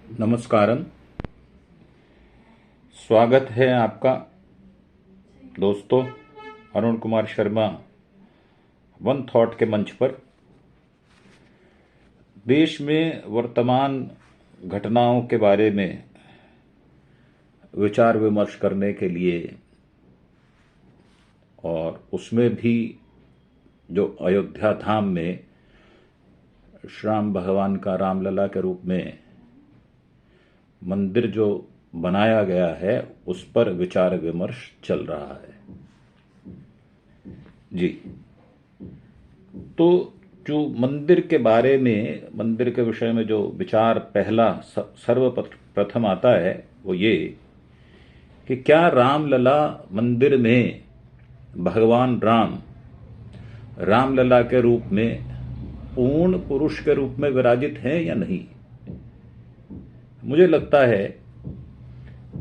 नमस्कारम। स्वागत है आपका दोस्तों अरुण कुमार शर्मा वन थॉट के मंच पर। देश में वर्तमान घटनाओं के बारे में विचार विमर्श करने के लिए और उसमें भी जो अयोध्या धाम में श्री राम भगवान का रामलला के रूप में मंदिर जो बनाया गया है उस पर विचार विमर्श चल रहा है जी। तो जो मंदिर के बारे में, मंदिर के विषय में जो विचार पहला सर्वप्रथम आता है वो ये कि क्या रामलला मंदिर में भगवान राम रामलला के रूप में पूर्ण पुरुष के रूप में विराजित हैं या नहीं। मुझे लगता है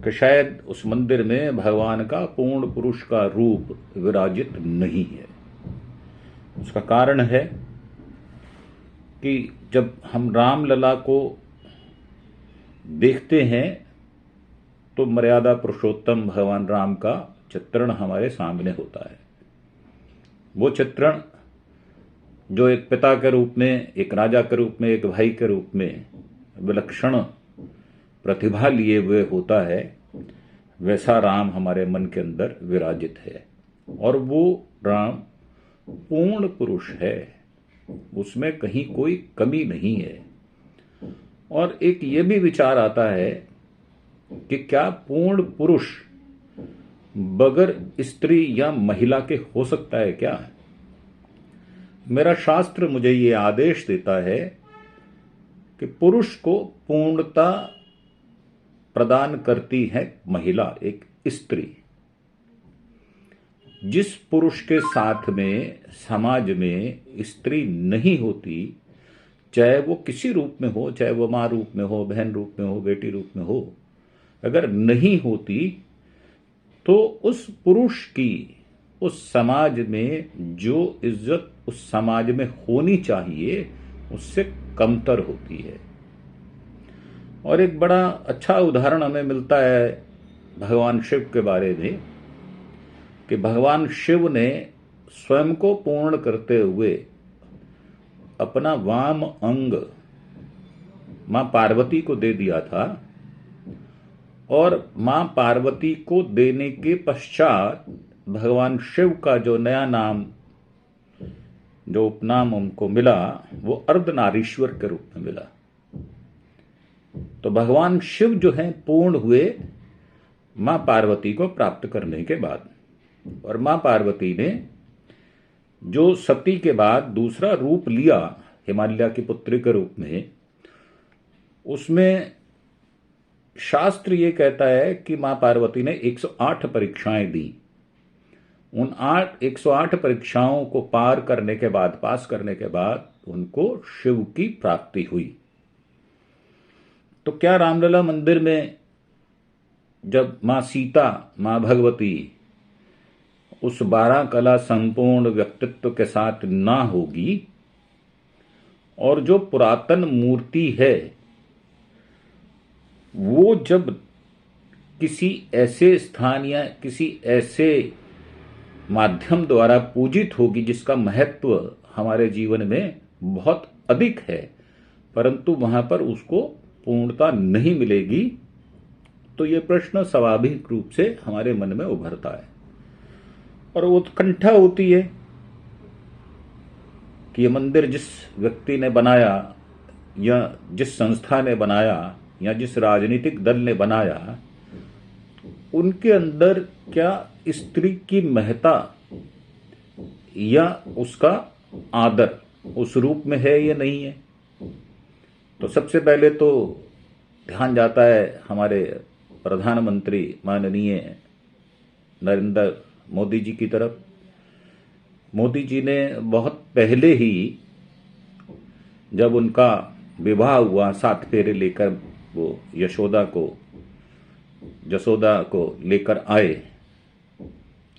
कि शायद उस मंदिर में भगवान का पूर्ण पुरुष का रूप विराजित नहीं है। उसका कारण है कि जब हम रामलला को देखते हैं तो मर्यादा पुरुषोत्तम भगवान राम का चित्रण हमारे सामने होता है। वो चित्रण जो एक पिता के रूप में, एक राजा के रूप में, एक भाई के रूप में विलक्षण प्रतिभा लिए हुए होता है, वैसा राम हमारे मन के अंदर विराजित है। और वो राम पूर्ण पुरुष है, उसमें कहीं कोई कमी नहीं है। और एक ये भी विचार आता है कि क्या पूर्ण पुरुष बगैर स्त्री या महिला के हो सकता है क्या। मेरा शास्त्र मुझे ये आदेश देता है कि पुरुष को पूर्णता प्रदान करती है महिला, एक स्त्री। जिस पुरुष के साथ में समाज में स्त्री नहीं होती, चाहे वो किसी रूप में हो, चाहे वो मां रूप में हो, बहन रूप में हो, बेटी रूप में हो, अगर नहीं होती तो उस पुरुष की उस समाज में जो इज्जत उस समाज में होनी चाहिए उससे कमतर होती है। और एक बड़ा अच्छा उदाहरण हमें मिलता है भगवान शिव के बारे में कि भगवान शिव ने स्वयं को पूर्ण करते हुए अपना वाम अंग मां पार्वती को दे दिया था। और मां पार्वती को देने के पश्चात भगवान शिव का जो नया नाम, जो उपनाम उनको मिला, वो अर्धनारीश्वर के रूप में मिला। तो भगवान शिव जो हैं पूर्ण हुए मां पार्वती को प्राप्त करने के बाद। और मां पार्वती ने जो सती के बाद दूसरा रूप लिया हिमालय की पुत्री के रूप में, उसमें शास्त्र ये कहता है कि मां पार्वती ने 108 परीक्षाएं दी। उन 108 परीक्षाओं को पार करने के बाद, पास करने के बाद उनको शिव की प्राप्ति हुई। तो क्या रामलला मंदिर में जब मां सीता, मां भगवती उस 12 कला संपूर्ण व्यक्तित्व के साथ ना होगी और जो पुरातन मूर्ति है वो जब किसी ऐसे स्थान या किसी ऐसे माध्यम द्वारा पूजित होगी जिसका महत्व हमारे जीवन में बहुत अधिक है, परंतु वहां पर उसको पूर्णता नहीं मिलेगी, तो ये प्रश्न स्वाभाविक रूप से हमारे मन में उभरता है और उत्कंठा होती है कि ये मंदिर जिस व्यक्ति ने बनाया या जिस संस्था ने बनाया या जिस राजनीतिक दल ने बनाया, उनके अंदर क्या स्त्री की महत्ता या उसका आदर उस रूप में है या नहीं है। तो सबसे पहले तो ध्यान जाता है हमारे प्रधानमंत्री माननीय नरेंद्र मोदी जी की तरफ। मोदी जी ने बहुत पहले ही जब उनका विवाह हुआ, 7 फेरे लेकर वो जसोदा को लेकर आए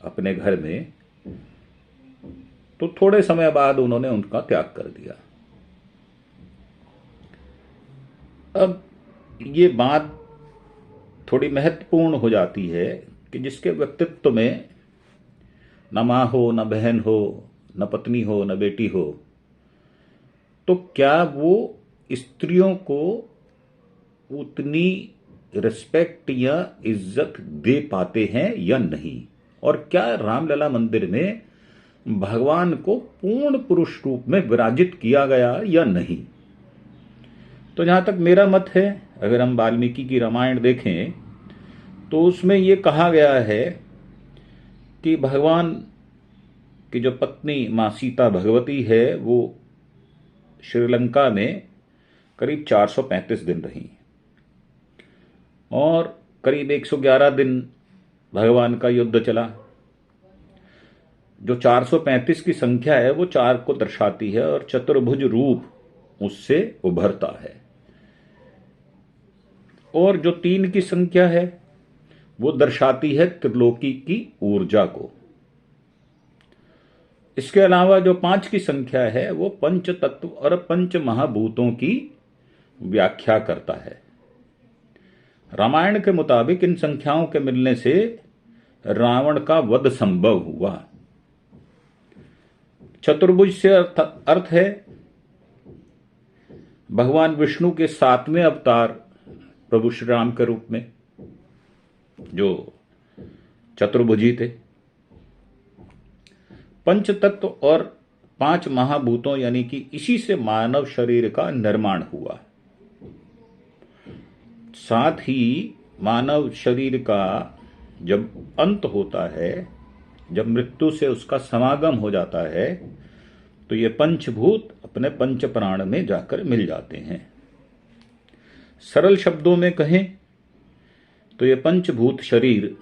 अपने घर में, तो थोड़े समय बाद उन्होंने उनका त्याग कर दिया। अब ये बात थोड़ी महत्वपूर्ण हो जाती है कि जिसके व्यक्तित्व में न माँ हो, न बहन हो, न पत्नी हो, न बेटी हो, तो क्या वो स्त्रियों को उतनी रिस्पेक्ट या इज्जत दे पाते हैं या नहीं? और क्या रामलला मंदिर में भगवान को पूर्ण पुरुष रूप में विराजित किया गया या नहीं? तो जहां तक मेरा मत है, अगर हम वाल्मीकि की रामायण देखें तो उसमें यह कहा गया है कि भगवान की जो पत्नी मां सीता भगवती है वो श्रीलंका में करीब 435 दिन रही और करीब 111 दिन भगवान का युद्ध चला। जो 435 की संख्या है वो 4 को दर्शाती है और चतुर्भुज रूप उससे उभरता है। और जो 3 की संख्या है वो दर्शाती है त्रिलोकी की ऊर्जा को। इसके अलावा जो 5 की संख्या है वो पंच तत्व और पंच महाभूतों की व्याख्या करता है। रामायण के मुताबिक इन संख्याओं के मिलने से रावण का वध संभव हुआ। चतुर्भुज से अर्थ है भगवान विष्णु के 7वें अवतार प्रभु श्री राम के रूप में जो चतुर्भुजी थे। पंच तत्व और 5 महाभूतों यानी कि इसी से मानव शरीर का निर्माण हुआ। साथ ही मानव शरीर का जब अंत होता है, जब मृत्यु से उसका समागम हो जाता है, तो ये पंचभूत अपने पंच प्राण में जाकर मिल जाते हैं। सरल शब्दों में कहें तो ये पंचभूत शरीर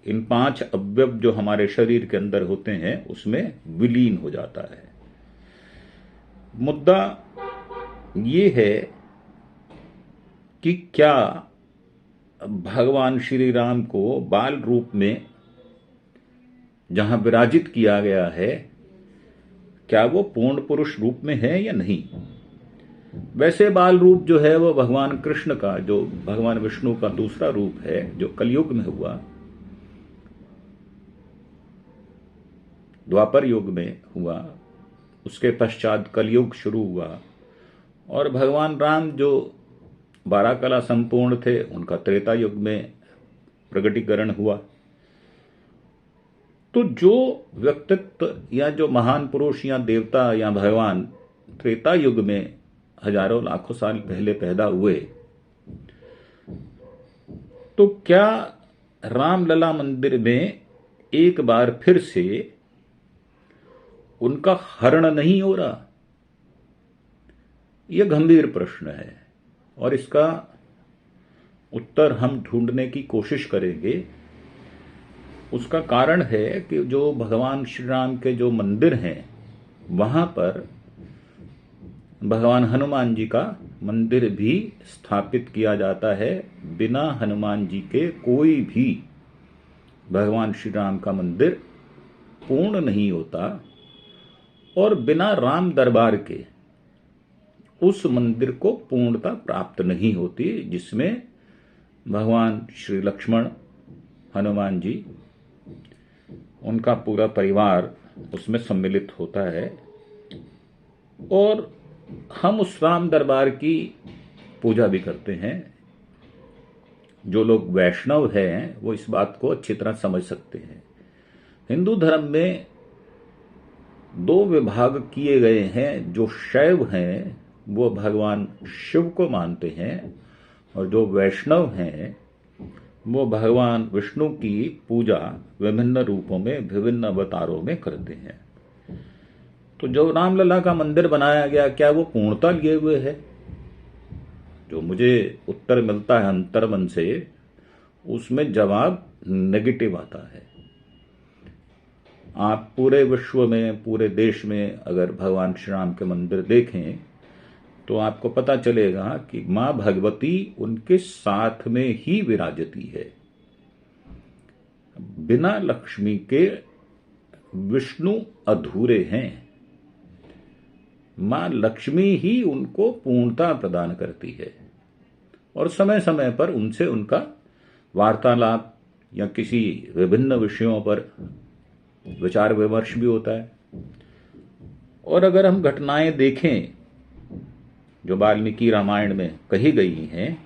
इन 5 अवयव जो हमारे शरीर के अंदर होते हैं उसमें विलीन हो जाता है। मुद्दा ये है कि क्या भगवान श्री राम को बाल रूप में जहां विराजित किया गया है, क्या वो पूर्ण पुरुष रूप में है या नहीं? वैसे बाल रूप जो है वो भगवान कृष्ण का, जो भगवान विष्णु का दूसरा रूप है, जो कलयुग में हुआ, द्वापर युग में हुआ, उसके पश्चात कलयुग शुरू हुआ और भगवान राम जो 12 कला संपूर्ण थे उनका त्रेता युग में प्रगटीकरण हुआ। तो जो व्यक्तित्व या जो महान पुरुष या देवता या भगवान त्रेता युग में हजारों लाखों साल पहले पैदा हुए, तो क्या रामलला मंदिर में एक बार फिर से उनका हरण नहीं हो रहा? यह गंभीर प्रश्न है और इसका उत्तर हम ढूंढने की कोशिश करेंगे। उसका कारण है कि जो भगवान श्री राम के जो मंदिर हैं वहां पर भगवान हनुमान जी का मंदिर भी स्थापित किया जाता है। बिना हनुमान जी के कोई भी भगवान श्री राम का मंदिर पूर्ण नहीं होता और बिना राम दरबार के उस मंदिर को पूर्णता प्राप्त नहीं होती, जिसमें भगवान श्री लक्ष्मण, हनुमान जी, उनका पूरा परिवार उसमें सम्मिलित होता है। और हम उस राम दरबार की पूजा भी करते हैं। जो लोग वैष्णव हैं वो इस बात को अच्छी तरह समझ सकते हैं। हिंदू धर्म में 2 विभाग किए गए हैं। जो शैव हैं वो भगवान शिव को मानते हैं और जो वैष्णव हैं वो भगवान विष्णु की पूजा विभिन्न रूपों में, विभिन्न अवतारों में करते हैं। तो जो रामलला का मंदिर बनाया गया, क्या वो पूर्णता लिए हुए है? जो मुझे उत्तर मिलता है अंतर्मन से, उसमें जवाब नेगेटिव आता है। आप पूरे विश्व में, पूरे देश में अगर भगवान श्री राम के मंदिर देखें तो आपको पता चलेगा कि मां भगवती उनके साथ में ही विराजती है। बिना लक्ष्मी के विष्णु अधूरे हैं। मां लक्ष्मी ही उनको पूर्णता प्रदान करती है। और समय समय पर उनसे उनका वार्तालाप या किसी विभिन्न विषयों पर विचार विमर्श भी होता है। और अगर हम घटनाएं देखें जो वाल्मीकि रामायण में कही गई हैं,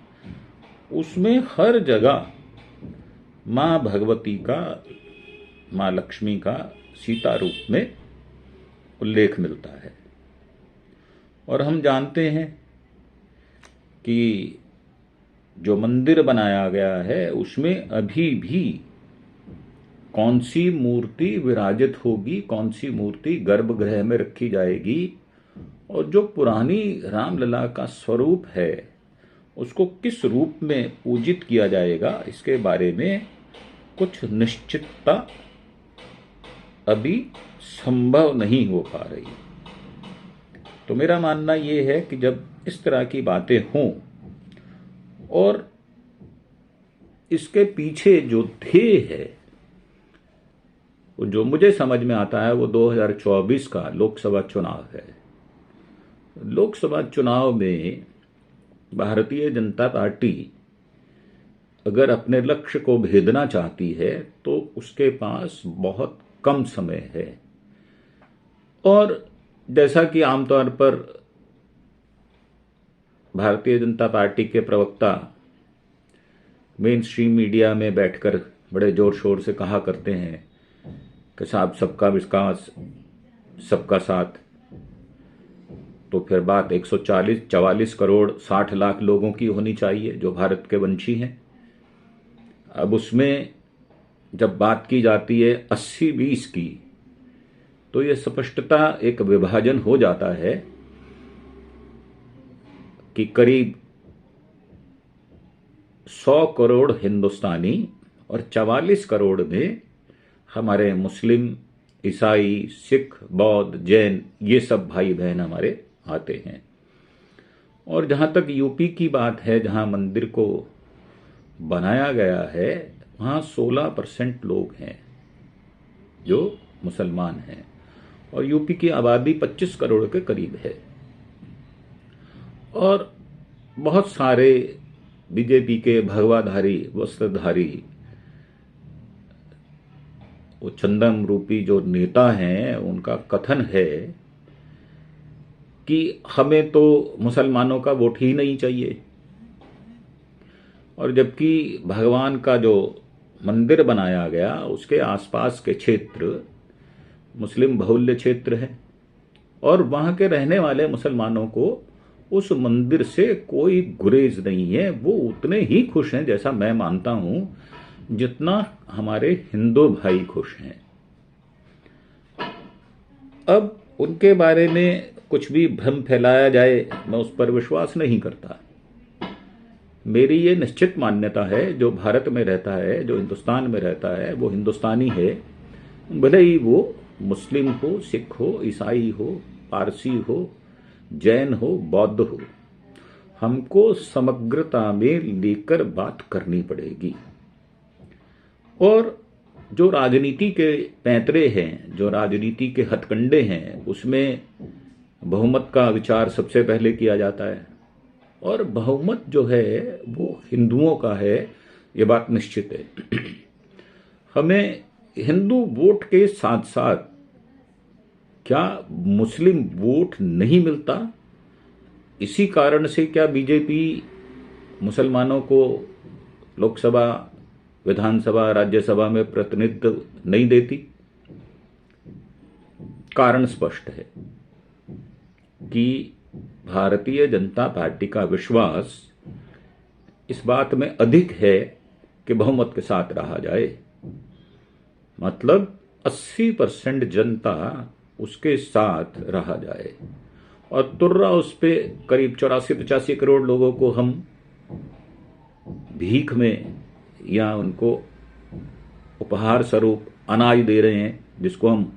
उसमें हर जगह मां भगवती का, मां लक्ष्मी का सीता रूप में उल्लेख मिलता है। और हम जानते हैं कि जो मंदिर बनाया गया है उसमें अभी भी कौन सी मूर्ति विराजित होगी, कौन सी मूर्ति गर्भगृह में रखी जाएगी, और जो पुरानी रामलला का स्वरूप है उसको किस रूप में पूजित किया जाएगा, इसके बारे में कुछ निश्चितता अभी संभव नहीं हो पा रही। तो मेरा मानना यह है कि जब इस तरह की बातें हों और इसके पीछे जो ध्येय है, जो मुझे समझ में आता है, वो 2024 का लोकसभा चुनाव है। लोकसभा चुनाव में भारतीय जनता पार्टी अगर अपने लक्ष्य को भेदना चाहती है तो उसके पास बहुत कम समय है। और जैसा कि आमतौर पर भारतीय जनता पार्टी के प्रवक्ता मेन स्ट्रीम मीडिया में बैठकर बड़े जोर शोर से कहा करते हैं कि साहब सबका विकास सबका साथ, तो फिर बात 144 करोड़ 60 लाख लोगों की होनी चाहिए जो भारत के वंशी हैं। अब उसमें जब बात की जाती है 80-20 की, तो यह स्पष्टता एक विभाजन हो जाता है कि करीब 100 करोड़ हिंदुस्तानी और 44 करोड़ में हमारे मुस्लिम, ईसाई, सिख, बौद्ध, जैन, ये सब भाई बहन हमारे आते हैं। और जहां तक यूपी की बात है, जहां मंदिर को बनाया गया है, वहां 16% लोग हैं जो मुसलमान हैं, और यूपी की आबादी 25 करोड़ के करीब है। और बहुत सारे बीजेपी के भगवाधारी, वस्त्रधारी, वो चंदन रूपी जो नेता हैं, उनका कथन है कि हमें तो मुसलमानों का वोट ही नहीं चाहिए। और जबकि भगवान का जो मंदिर बनाया गया उसके आसपास के क्षेत्र मुस्लिम बहुल्य क्षेत्र है, और वहां के रहने वाले मुसलमानों को उस मंदिर से कोई गुरेज नहीं है। वो उतने ही खुश हैं, जैसा मैं मानता हूं, जितना हमारे हिंदू भाई खुश हैं। अब उनके बारे में कुछ भी भ्रम फैलाया जाए, मैं उस पर विश्वास नहीं करता। मेरी ये निश्चित मान्यता है, जो भारत में रहता है, जो हिंदुस्तान में रहता है, वो हिंदुस्तानी है, भले ही वो मुस्लिम हो, सिख हो, ईसाई हो, पारसी हो, जैन हो, बौद्ध हो। हमको समग्रता में लेकर बात करनी पड़ेगी। और जो राजनीति के पैंतरे हैं, जो राजनीति के हथकंडे हैं, उसमें बहुमत का विचार सबसे पहले किया जाता है, और बहुमत जो है वो हिंदुओं का है, ये बात निश्चित है। हमें हिंदू वोट के साथ साथ क्या मुस्लिम वोट नहीं मिलता? इसी कारण से क्या बीजेपी मुसलमानों को लोकसभा, विधानसभा, राज्यसभा में प्रतिनिधित्व नहीं देती? कारण स्पष्ट है कि भारतीय जनता पार्टी का विश्वास इस बात में अधिक है कि बहुमत के साथ रहा जाए। मतलब 80% जनता उसके साथ रहा जाए, और तुर्रा उस पे करीब 84-85 करोड़ लोगों को हम भीख में या उनको उपहार स्वरूप अनाज दे रहे हैं, जिसको हम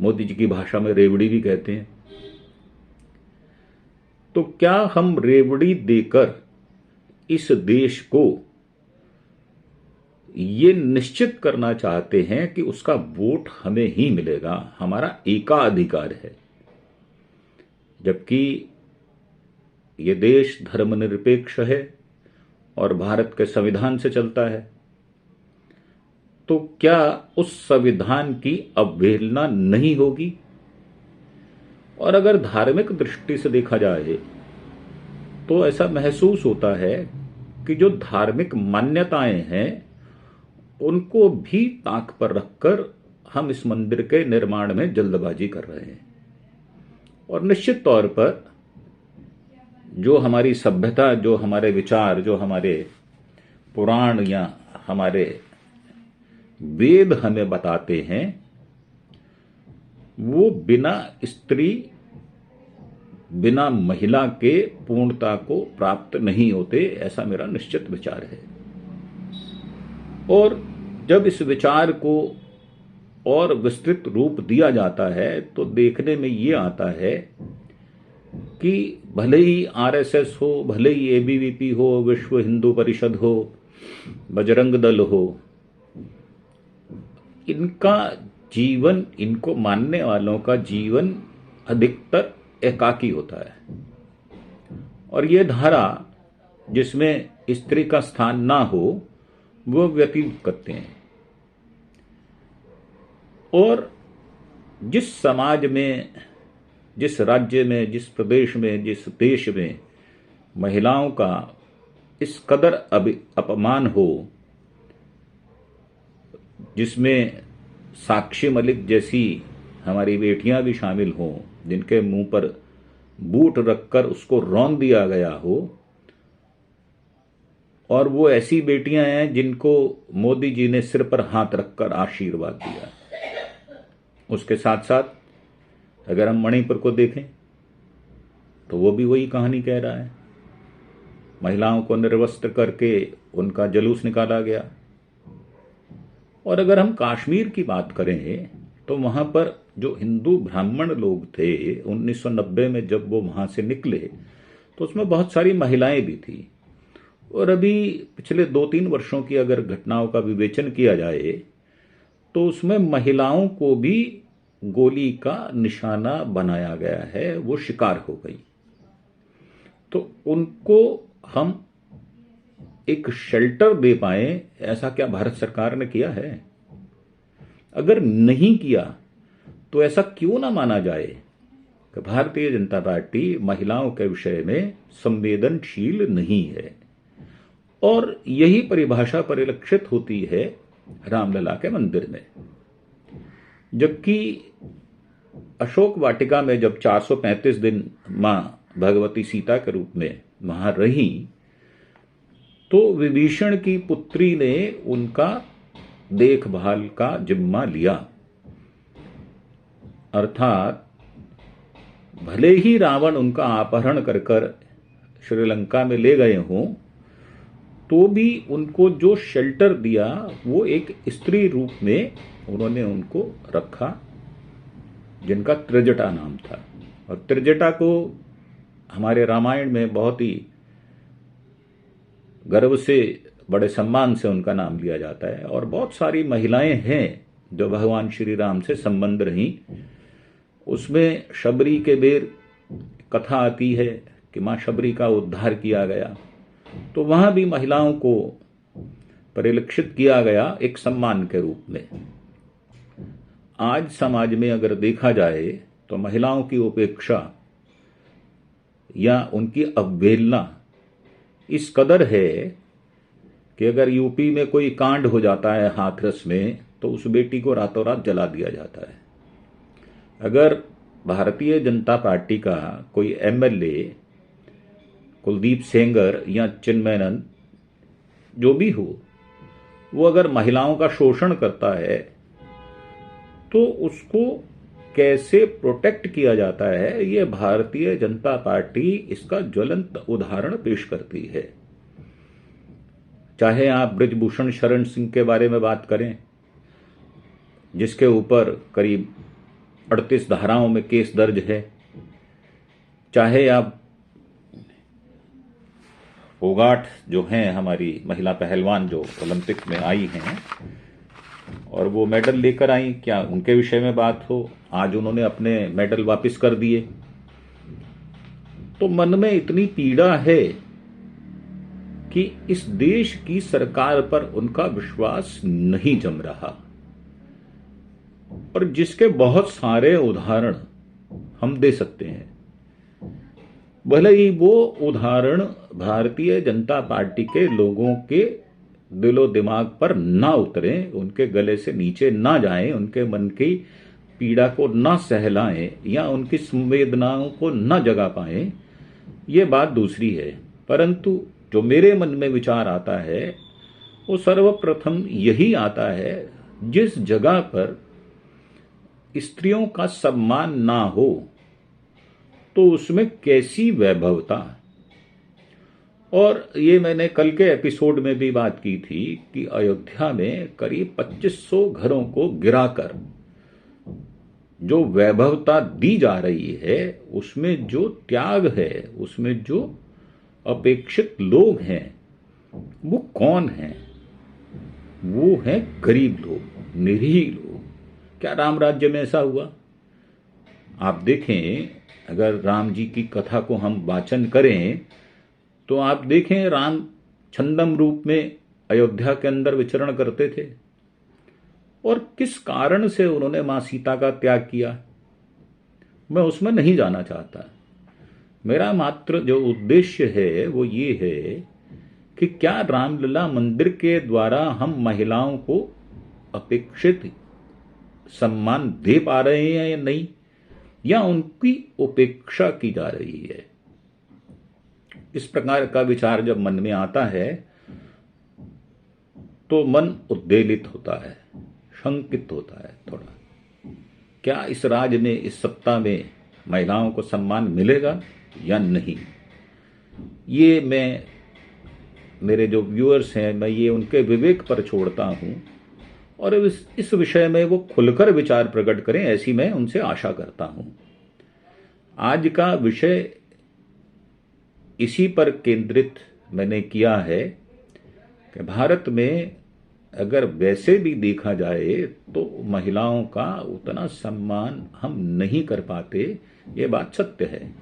मोदी जी की भाषा में रेवड़ी भी कहते हैं। तो क्या हम रेवड़ी देकर इस देश को ये निश्चित करना चाहते हैं कि उसका वोट हमें ही मिलेगा, हमारा एकाधिकार है? जबकि ये देश धर्मनिरपेक्ष है और भारत के संविधान से चलता है, तो क्या उस संविधान की अवहेलना नहीं होगी? और अगर धार्मिक दृष्टि से देखा जाए तो ऐसा महसूस होता है कि जो धार्मिक मान्यताएं हैं उनको भी ताक पर रखकर हम इस मंदिर के निर्माण में जल्दबाजी कर रहे हैं। और निश्चित तौर पर जो हमारी सभ्यता, जो हमारे विचार, जो हमारे पुराण या हमारे वेद हमें बताते हैं, वो बिना स्त्री, बिना महिला के पूर्णता को प्राप्त नहीं होते, ऐसा मेरा निश्चित विचार है। और जब इस विचार को और विस्तृत रूप दिया जाता है तो देखने में ये आता है कि भले ही आरएसएस हो, भले ही एबीवीपी हो, विश्व हिंदू परिषद हो, बजरंग दल हो, इनका जीवन, इनको मानने वालों का जीवन अधिकतर एकाकी होता है। और ये धारा जिसमें स्त्री का स्थान ना हो वो व्यतीत करते हैं। और जिस समाज में, जिस राज्य में, जिस प्रदेश में, जिस देश में महिलाओं का इस कदर अपमान हो, जिसमें साक्षी मलिक जैसी हमारी बेटियां भी शामिल हों, जिनके मुंह पर बूट रखकर उसको रौंद दिया गया हो, और वो ऐसी बेटियां हैं जिनको मोदी जी ने सिर पर हाथ रखकर आशीर्वाद दिया। उसके साथ साथ अगर हम मणिपुर को देखें तो वो भी वही कहानी कह रहा है। महिलाओं को निर्वस्त्र करके उनका जुलूस निकाला गया। और अगर हम कश्मीर की बात करें तो वहां पर जो हिंदू ब्राह्मण लोग थे 1990 में जब वो वहां से निकले तो उसमें बहुत सारी महिलाएं भी थी। और अभी पिछले 2-3 वर्षों की अगर घटनाओं का विवेचन किया जाए तो उसमें महिलाओं को भी गोली का निशाना बनाया गया है, वो शिकार हो गई। तो उनको हम एक शेल्टर दे पाए, ऐसा क्या भारत सरकार ने किया है? अगर नहीं किया तो ऐसा क्यों ना माना जाए कि भारतीय जनता पार्टी महिलाओं के विषय में संवेदनशील नहीं है। और यही परिभाषा परिलक्षित होती है रामलला के मंदिर में। जबकि अशोक वाटिका में जब 435 दिन मां भगवती सीता के रूप में वहां रही तो विभीषण की पुत्री ने उनका देखभाल का जिम्मा लिया। अर्थात भले ही रावण उनका अपहरण कर कर श्रीलंका में ले गए हों तो भी उनको जो शेल्टर दिया वो एक स्त्री रूप में उन्होंने उनको रखा, जिनका त्रिजटा नाम था। और त्रिजटा को हमारे रामायण में बहुत ही गर्व से, बड़े सम्मान से उनका नाम लिया जाता है। और बहुत सारी महिलाएं हैं जो भगवान श्री राम से संबंध रही। उसमें शबरी के बेर कथा आती है कि मां शबरी का उद्धार किया गया, तो वहां भी महिलाओं को परिलक्षित किया गया एक सम्मान के रूप में। आज समाज में अगर देखा जाए तो महिलाओं की उपेक्षा या उनकी अवहेलना इस कदर है कि अगर यूपी में कोई कांड हो जाता है हाथरस में तो उस बेटी को रातों रात जला दिया जाता है। अगर भारतीय जनता पार्टी का कोई एमएलए कुलदीप सेंगर या चिन्मयनंद जो भी हो, वो अगर महिलाओं का शोषण करता है तो उसको कैसे प्रोटेक्ट किया जाता है, ये भारतीय जनता पार्टी इसका ज्वलंत उदाहरण पेश करती है। चाहे आप ब्रिजभूषण शरण सिंह के बारे में बात करें, जिसके ऊपर करीब 38 धाराओं में केस दर्ज है, चाहे आप फोगाट जो हैं हमारी महिला पहलवान जो ओलंपिक में आई हैं और वो मेडल लेकर आई, क्या उनके विषय में बात हो, आज उन्होंने अपने मेडल वापस कर दिए, तो मन में इतनी पीड़ा है कि इस देश की सरकार पर उनका विश्वास नहीं जम रहा, और जिसके बहुत सारे उदाहरण हम दे सकते हैं। भले ही वो उदाहरण भारतीय जनता पार्टी के लोगों के दिलो दिमाग पर ना उतरे, उनके गले से नीचे ना जाएं, उनके मन की पीड़ा को ना सहलाएं या उनकी संवेदनाओं को ना जगा पाएं, ये बात दूसरी है। परंतु जो मेरे मन में विचार आता है वो सर्वप्रथम यही आता है, जिस जगह पर स्त्रियों का सम्मान ना हो तो उसमें कैसी वैभवता। और ये मैंने कल के एपिसोड में भी बात की थी कि अयोध्या में करीब 2500 घरों को गिराकर जो वैभवता दी जा रही है, उसमें जो त्याग है, उसमें जो अपेक्षित लोग हैं, वो कौन हैं? वो हैं गरीब लोग, निरीह लोग। क्या राम राज्य में ऐसा हुआ? आप देखें, अगर राम जी की कथा को हम वाचन करें तो आप देखें राम छंदम रूप में अयोध्या के अंदर विचरण करते थे, और किस कारण से उन्होंने मां सीता का त्याग किया, मैं उसमें नहीं जाना चाहता। मेरा मात्र जो उद्देश्य है वो ये है कि क्या रामलला मंदिर के द्वारा हम महिलाओं को अपेक्षित सम्मान दे पा रहे हैं या नहीं, या उनकी उपेक्षा की जा रही है। इस प्रकार का विचार जब मन में आता है तो मन उद्वेलित होता है, शंकित होता है थोड़ा। क्या इस राज्य में, इस सत्ता में महिलाओं को सम्मान मिलेगा या नहीं? ये मैं, मेरे जो व्यूअर्स हैं, मैं ये उनके विवेक पर छोड़ता हूं, और इस विषय में वो खुलकर विचार प्रकट करें, ऐसी मैं उनसे आशा करता हूं। आज का विषय इसी पर केंद्रित मैंने किया है कि भारत में अगर वैसे भी देखा जाए तो महिलाओं का उतना सम्मान हम नहीं कर पाते, ये बात सत्य है।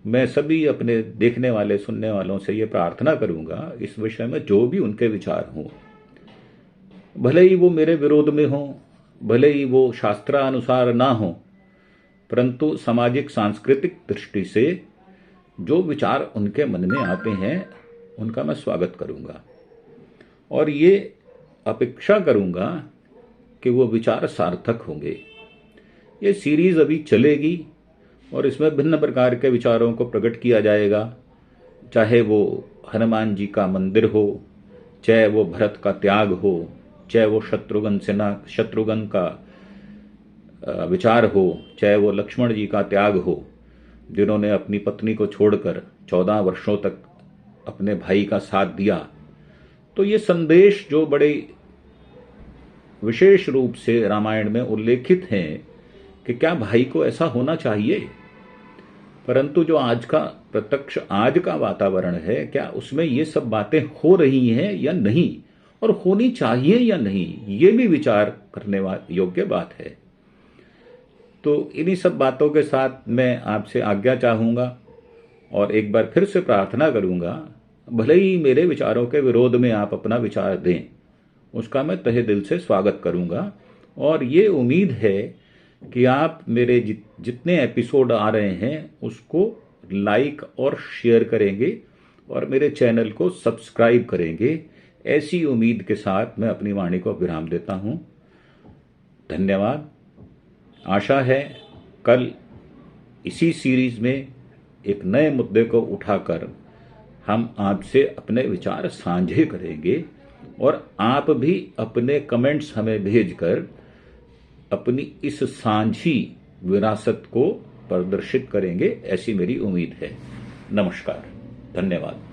मैं सभी अपने देखने वाले, सुनने वालों से ये प्रार्थना करूंगा, इस विषय में जो भी उनके विचार हों, भले ही वो मेरे विरोध में हो, भले ही वो शास्त्रानुसार ना हो, परंतु सामाजिक सांस्कृतिक दृष्टि से जो विचार उनके मन में आते हैं उनका मैं स्वागत करूंगा, और ये अपेक्षा करूंगा कि वो विचार सार्थक होंगे। ये सीरीज अभी चलेगी और इसमें भिन्न प्रकार के विचारों को प्रकट किया जाएगा, चाहे वो हनुमान जी का मंदिर हो, चाहे वो भरत का त्याग हो, चाहे वो शत्रुघ्न का विचार हो, चाहे वो लक्ष्मण जी का त्याग हो, जिन्होंने अपनी पत्नी को छोड़कर 14 वर्षों तक अपने भाई का साथ दिया। तो ये संदेश जो बड़े विशेष रूप से रामायण में उल्लेखित हैं कि क्या भाई को ऐसा होना चाहिए, परंतु जो आज का प्रत्यक्ष, आज का वातावरण है, क्या उसमें ये सब बातें हो रही हैं या नहीं, और होनी चाहिए या नहीं, ये भी विचार करने योग्य बात है। तो इन्हीं सब बातों के साथ मैं आपसे आज्ञा चाहूंगा और एक बार फिर से प्रार्थना करूंगा, भले ही मेरे विचारों के विरोध में आप अपना विचार दें, उसका मैं तहे दिल से स्वागत करूंगा। और ये उम्मीद है कि आप मेरे जितने एपिसोड आ रहे हैं उसको लाइक और शेयर करेंगे और मेरे चैनल को सब्सक्राइब करेंगे। ऐसी उम्मीद के साथ मैं अपनी वाणी को विराम देता हूं। धन्यवाद। आशा है कल इसी सीरीज में एक नए मुद्दे को उठाकर हम आपसे अपने विचार साझे करेंगे, और आप भी अपने कमेंट्स हमें भेजकर अपनी इस साझी विरासत को प्रदर्शित करेंगे, ऐसी मेरी उम्मीद है। नमस्कार, धन्यवाद।